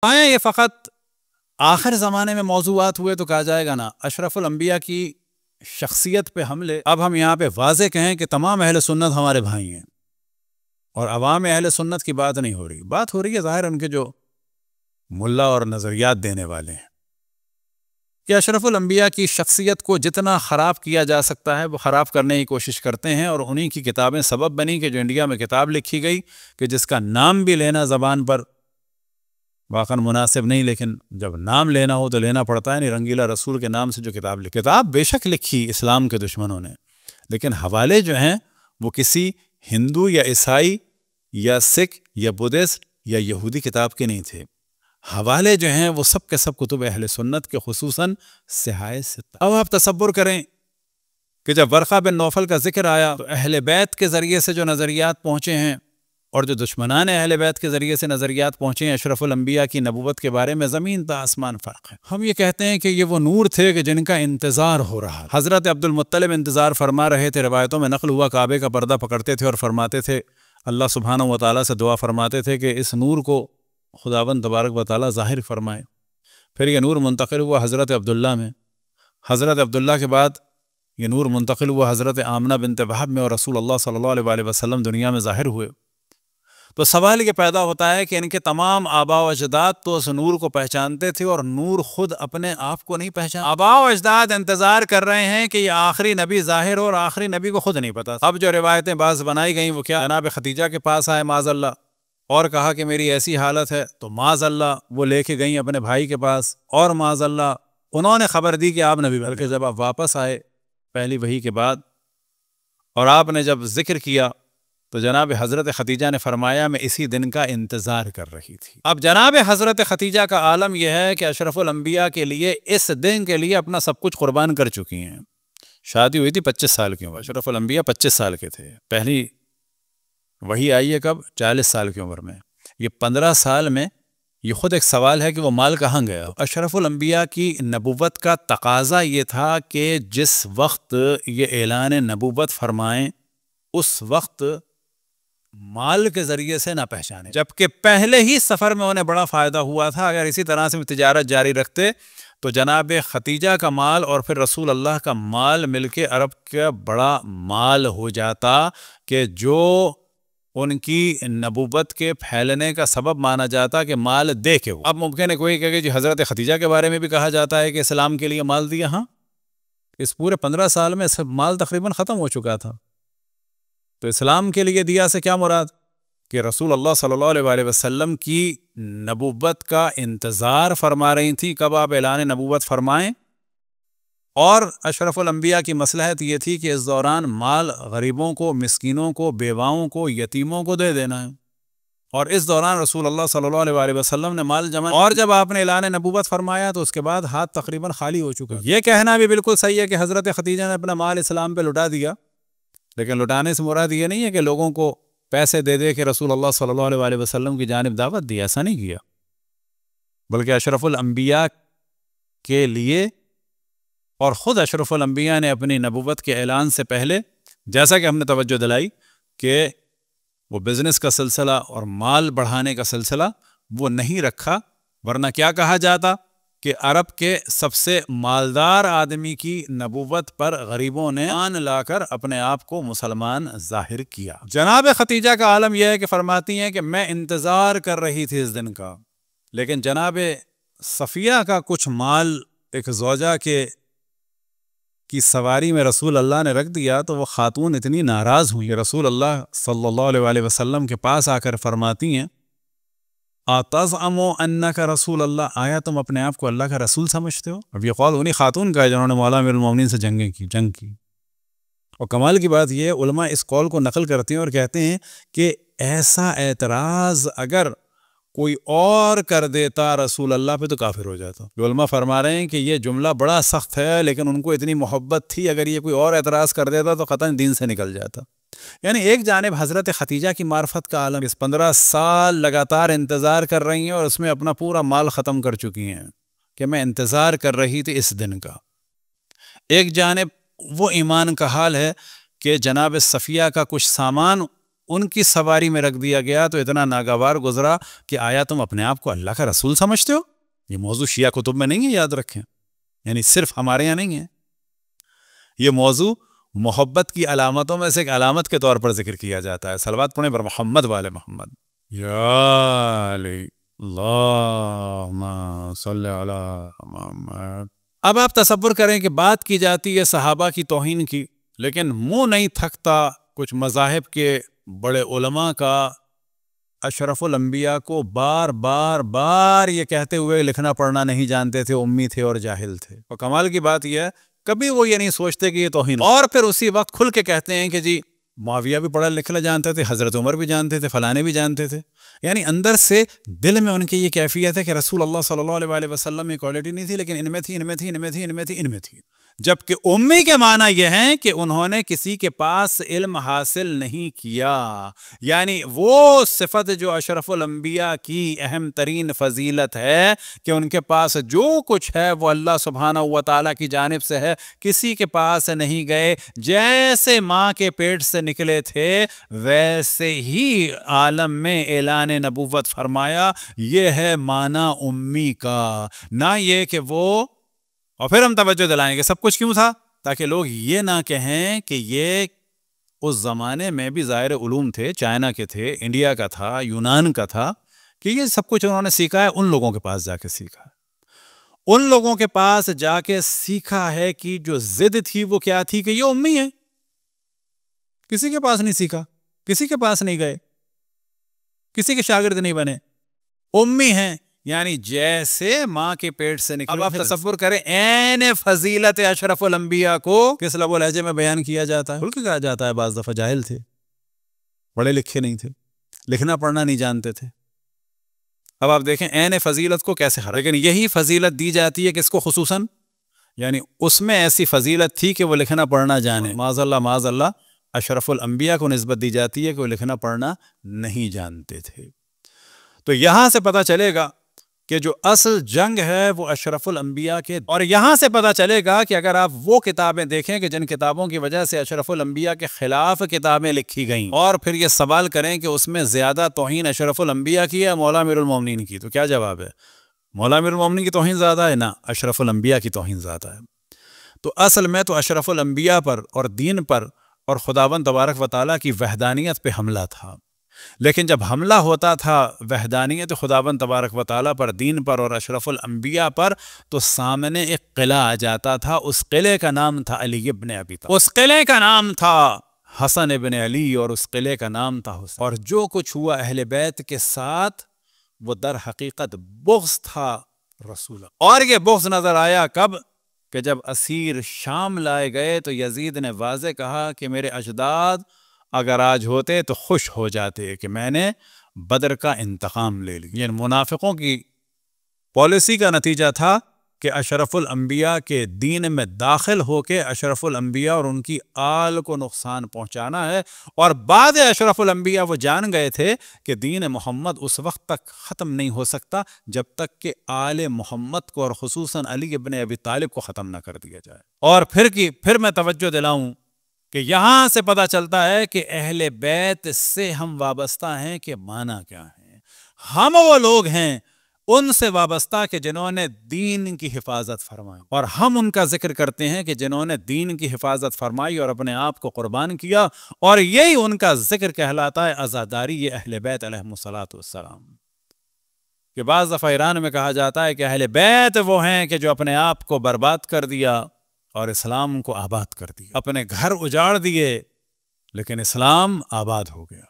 آیا یہ فقط آخر زمانے میں موضوعات ہوئے تو کہا جائے گا نا اشرف الانبیاء کی شخصیت پہ حملے. اب ہم یہاں پہ واضح کہیں کہ تمام اہل سنت ہمارے بھائی ہیں اور عوام اہل سنت کی بات نہیں ہو رہی. بات ہو رہی ہے ظاہر ان کے جو ملا اور نظریات دینے والے ہیں کہ اشرف الانبیاء کی شخصیت کو جتنا خراب کیا جا سکتا ہے وہ خراب کرنے کی کوشش کرتے ہیں. اور انہی کی کتابیں سبب بنی کہ جو انڈیا میں کتاب لکھی گئی کہ جس کا نام بھی لینا زبان پر واقعا مناسب نہیں، لیکن جب نام لینا ہو تو لینا پڑتا ہے. نہیں، رنگیلا رسول کے نام سے جو کتاب لکھی، کتاب بے شک لکھی اسلام کے دشمنوں نے، لیکن حوالے جو ہیں وہ کسی ہندو یا عیسائی یا سکھ یا بدھسٹ یا یہودی کتاب کے نہیں تھے. حوالے جو ہیں وہ سب کے سب کتب اہل سنت کے، خصوصاً صحائح ستہ. اب آپ تصور کریں کہ جب ورقہ بن نوفل کا ذکر آیا تو اہل بیت کے ذریعے سے جو نظریات پہنچے ہیں اور جو دشمنان اہل بیت کے ذریعے سے نظریات پہنچے ہیں اشرف الانبیاء کی نبوت کے بارے میں، زمین تا آسمان فرق ہے. ہم یہ کہتے ہیں کہ یہ وہ نور تھے کہ جن کا انتظار ہو رہا. حضرت عبد المطلب انتظار فرما رہے تھے، روایتوں میں نقل ہوا کعبے کا پردہ پکڑتے تھے اور فرماتے تھے، اللہ سبحانہ و تعالیٰ سے دعا فرماتے تھے کہ اس نور کو خداوند تبارک و تعالیٰ ظاہر فرمائے. پھر یہ نور منتقل ہوا حضرت عبداللہ میں، حضرت عبداللہ کے بعد یہ نور منتقل ہوا حضرت آمنہ بنت وہب میں، اور رسول اللہ صلی اللہ علیہ وسلم دنیا میں ظاہر ہوئے. تو سوال یہ پیدا ہوتا ہے کہ ان کے تمام آباء و اجداد تو اس نور کو پہچانتے تھے اور نور خود اپنے آپ کو نہیں پہچان. آباء و اجداد انتظار کر رہے ہیں کہ یہ آخری نبی ظاہر ہو اور آخری نبی کو خود نہیں پتا. اب جو روایتیں بعض بنائی گئیں وہ کیا، جناب خدیجہ کے پاس آئے معاذ اللہ اور کہا کہ میری ایسی حالت ہے، تو معاذ اللہ وہ لے کے گئیں اپنے بھائی کے پاس اور معاذ اللہ انہوں نے خبر دی کہ آپ نبی. بلکہ جب آپ واپس آئے پہلی وحی کے بعد اور آپ نے جب ذکر کیا تو جناب حضرت خدیجہ نے فرمایا میں اسی دن کا انتظار کر رہی تھی. اب جناب حضرت خدیجہ کا عالم یہ ہے کہ اشرف الانبیاء کے لیے اس دن کے لیے اپنا سب کچھ قربان کر چکی ہیں. شادی ہوئی تھی 25 سال کی عمر، اشرف الانبیاء 25 سال کے تھے. پہلی وحی آئی ہے کب؟ 40 سال کی عمر میں. یہ 15 سال میں یہ خود ایک سوال ہے کہ وہ مال کہاں گیا. اشرف الانبیاء کی نبوت کا تقاضا یہ تھا کہ جس وقت یہ اعلان نبوت فرمائیں اس وقت مال کے ذریعے سے نہ پہچانے، جبکہ پہلے ہی سفر میں انہیں بڑا فائدہ ہوا تھا. اگر اسی طرح سے تجارت جاری رکھتے تو جناب خدیجہ کا مال اور پھر رسول اللہ کا مال مل کے عرب کا بڑا مال ہو جاتا کہ جو ان کی نبوت کے پھیلنے کا سبب مانا جاتا کہ مال دے کے. اب ممکن ہے کوئی کہے کہ جی حضرت خدیجہ کے بارے میں بھی کہا جاتا ہے کہ اسلام کے لیے مال دیا. ہاں، اس پورے 15 سال میں مال تقریباً ختم ہو چکا تھا. تو اسلام کے لیے دیا سے کیا مراد کہ رسول اللہ صلی اللہ علیہ وسلم کی نبوت کا انتظار فرما رہی تھی کب آپ اعلان نبوت فرمائیں. اور اشرف الانبیاء کی مصلحت یہ تھی کہ اس دوران مال غریبوں کو، مسکینوں کو، بیواؤں کو، یتیموں کو دے دینا ہے. اور اس دوران رسول اللہ صلی اللہ علیہ وسلم نے مال جمع، اور جب آپ نے اعلان نبوت فرمایا تو اس کے بعد ہاتھ تقریباً خالی ہو چکا. یہ کہنا بھی بالکل صحیح ہے کہ حضرت خدیجہ نے اپنا مال اسلام پہ لٹا دیا، لیکن لٹانے سے مراد یہ نہیں ہے کہ لوگوں کو پیسے دے دے کے رسول اللہ صلی اللہ علیہ وسلم کی جانب دعوت دی. ایسا نہیں کیا، بلکہ اشرف الانبیاء کے لیے، اور خود اشرف الانبیاء نے اپنی نبوت کے اعلان سے پہلے جیسا کہ ہم نے توجہ دلائی کہ وہ بزنس کا سلسلہ اور مال بڑھانے کا سلسلہ وہ نہیں رکھا، ورنہ کیا کہا جاتا کہ عرب کے سب سے مالدار آدمی کی نبوت پر غریبوں نے ایمان لا کر اپنے آپ کو مسلمان ظاہر کیا. جناب خدیجہ کا عالم یہ ہے کہ فرماتی ہیں کہ میں انتظار کر رہی تھی اس دن کا، لیکن جناب صفیہ کا کچھ مال ایک زوجہ کی سواری میں رسول اللہ نے رکھ دیا تو وہ خاتون اتنی ناراض ہوئی، رسول اللہ صلی اللہ علیہ وسلم کے پاس آ کر فرماتی ہیں اَتَزْعَمُ أَنَّكَ رسول اللہ، آیا تم اپنے آپ کو اللہ کا رسول سمجھتے ہو؟ اب یہ قول انہی خاتون کا ہے جنہوں نے مولا امیر المومنین سے جنگ کی. اور کمال کی بات یہ علماء اس قول کو نقل کرتے ہیں اور کہتے ہیں کہ ایسا اعتراض اگر کوئی اور کر دیتا رسول اللہ پہ تو کافر ہو جاتا. علماء فرما رہے ہیں کہ یہ جملہ بڑا سخت ہے، لیکن ان کو اتنی محبت تھی اگر یہ کوئی اور اعتراض کر دیتا تو قطعاً دین سے نکل جاتا. یعنی ایک جانب حضرت خدیجہ کی معرفت کا عالم، اس 15 سال لگاتار انتظار کر رہی ہیں اور اس میں اپنا پورا مال ختم کر چکی ہیں کہ میں انتظار کر رہی تھی اس دن کا. ایک جانب وہ ایمان کا حال ہے کہ جناب صفیہ کا کچھ سامان ان کی سواری میں رکھ دیا گیا تو اتنا ناگوار گزرا کہ آیا تم اپنے آپ کو اللہ کا رسول سمجھتے ہو؟ یہ موضوع شیعہ کتب میں نہیں ہے، یاد رکھیں، یعنی صرف ہمارے یہاں نہیں ہے. یہ موضوع محبت کی علامتوں میں سے ایک علامت کے طور پر ذکر کیا جاتا ہے. صلوات پڑھیں پر محمد والے محمد. یا علی اللہم صلی علی محمد. اب آپ تصور کریں کہ بات کی جاتی ہے صحابہ کی توہین کی، لیکن منہ نہیں تھکتا کچھ مذاہب کے بڑے علماء کا اشرف الانبیاء کو بار بار بار یہ کہتے ہوئے لکھنا پڑھنا نہیں جانتے تھے، امی تھے اور جاہل تھے. اور کمال کی بات یہ ہے کبھی وہ یہ نہیں سوچتے کہ یہ توہین، اور پھر اسی وقت کھل کے کہتے ہیں کہ جی معاویہ بھی پڑھا لکھنا جانتے تھے، حضرت عمر بھی جانتے تھے، فلانے بھی جانتے تھے. یعنی اندر سے دل میں ان کی یہ کیفیت ہے کہ رسول اللہ صلی اللہ علیہ وسلم میں کوالٹی نہیں تھی، لیکن ان میں تھی، ان میں تھی، ان میں تھی، ان میں تھی، ان میں تھی. جبکہ امی کے معنی یہ ہیں کہ انہوں نے کسی کے پاس علم حاصل نہیں کیا. یعنی وہ صفت جو اشرف الانبیاء کی اہم ترین فضیلت ہے کہ ان کے پاس جو کچھ ہے وہ اللہ سبحانہ و تعالیٰ کی جانب سے ہے، کسی کے پاس نہیں گئے. جیسے ماں کے پیٹ سے نکلے تھے ویسے ہی عالم میں اعلان نبوت فرمایا. یہ ہے معنی امی کا، نہ یہ کہ وہ. اور پھر ہم توجہ دلائیں گے سب کچھ کیوں تھا، تاکہ لوگ یہ نہ کہیں کہ یہ اس زمانے میں بھی ظاہر علوم تھے، چائنا کے تھے، انڈیا کا تھا، یونان کا تھا، کہ یہ سب کچھ انہوں نے سیکھا ہے ان لوگوں کے پاس جا کے سیکھا ہے. ان لوگوں کے پاس جا کے سیکھا ہے کہ جو ضد تھی وہ کیا تھی کہ یہ امی ہے. کسی کے پاس نہیں سیکھا، کسی کے پاس نہیں گئے، کسی کے شاگرد نہیں بنے، امی ہیں. یعنی جیسے ماں کے پیٹ سے نکلے. اب آپ تصور کریں این فضیلت اشرف الانبیاء کو کس لب و لہجے میں بیان کیا جاتا ہے. کھل کے کہا جاتا ہے بعض دفعہ جاہل تھے، پڑھے لکھے نہیں تھے، لکھنا پڑھنا نہیں جانتے تھے. اب آپ دیکھیں این فضیلت کو کیسے ہر، لیکن یہی فضیلت دی جاتی ہے کس کو خصوصاً، یعنی اس میں ایسی فضیلت تھی کہ وہ لکھنا پڑھنا جانے. معاذ اللہ اشرف الانبیاء کو نسبت دی جاتی ہے کہ وہ لکھنا پڑھنا نہیں جانتے تھے. تو یہاں سے پتہ چلے گا کہ جو اصل جنگ ہے وہ اشرف الانبیاء کے. اور یہاں سے پتہ چلے گا کہ اگر آپ وہ کتابیں دیکھیں کہ جن کتابوں کی وجہ سے اشرف الانبیاء کے خلاف کتابیں لکھی گئیں، اور پھر یہ سوال کریں کہ اس میں زیادہ توہین اشرف الانبیاء کی ہے مولا امیر المومنین کی، تو کیا جواب ہے؟ مولا امیر المومنین کی توہین زیادہ ہے؟ نہ، اشرف الانبیاء کی توہین زیادہ ہے. تو اصل میں تو اشرف الانبیاء پر اور دین پر اور خداوند تبارک و تعالیٰ کی وحدانیت پہ حملہ تھا. لیکن جب حملہ ہوتا تھا وحدانیت خداوند تبارک و تعالیٰ پر، دین پر اور اشرف الانبیاء پر، تو سامنے ایک قلعہ آ جاتا تھا. اس قلعے کا نام تھا علی ابن ابی طالب، اس قلعے کا نام تھا حسن ابن علی، اور اس قلعے کا نام تھا حسین. اور جو کچھ ہوا اہل بیت کے ساتھ وہ در حقیقت بغض تھا رسول. اور یہ بغض نظر آیا کب؟ کہ جب اسیر شام لائے گئے تو یزید نے واضح کہا کہ میرے اجداد اگر آج ہوتے تو خوش ہو جاتے کہ میں نے بدر کا انتقام لے لیا. یعنی منافقوں کی پالیسی کا نتیجہ تھا کہ اشرف الانبیاء کے دین میں داخل ہو کے اشرف الانبیاء اور ان کی آل کو نقصان پہنچانا ہے. اور بعد اشرف الانبیاء وہ جان گئے تھے کہ دین محمد اس وقت تک ختم نہیں ہو سکتا جب تک کہ آل محمد کو اور خصوصاً علی ابن ابی طالب کو ختم نہ کر دیا جائے. اور پھر میں توجہ دلاؤں کہ یہاں سے پتہ چلتا ہے کہ اہل بیت سے ہم وابستہ ہیں کہ معنی کیا ہے. ہم وہ لوگ ہیں ان سے وابستہ کہ جنہوں نے دین کی حفاظت فرمائی، اور ہم ان کا ذکر کرتے ہیں کہ جنہوں نے دین کی حفاظت فرمائی اور اپنے آپ کو قربان کیا، اور یہی ان کا ذکر کہلاتا ہے عزاداری. یہ اہل بیت علیہم الصلاۃ والسلام. کہ بعض دفعہ ایران میں کہا جاتا ہے کہ اہل بیت وہ ہیں کہ جو اپنے آپ کو برباد کر دیا اور اسلام کو آباد کر دیا. اپنے گھر اجاڑ دیے لیکن اسلام آباد ہو گیا.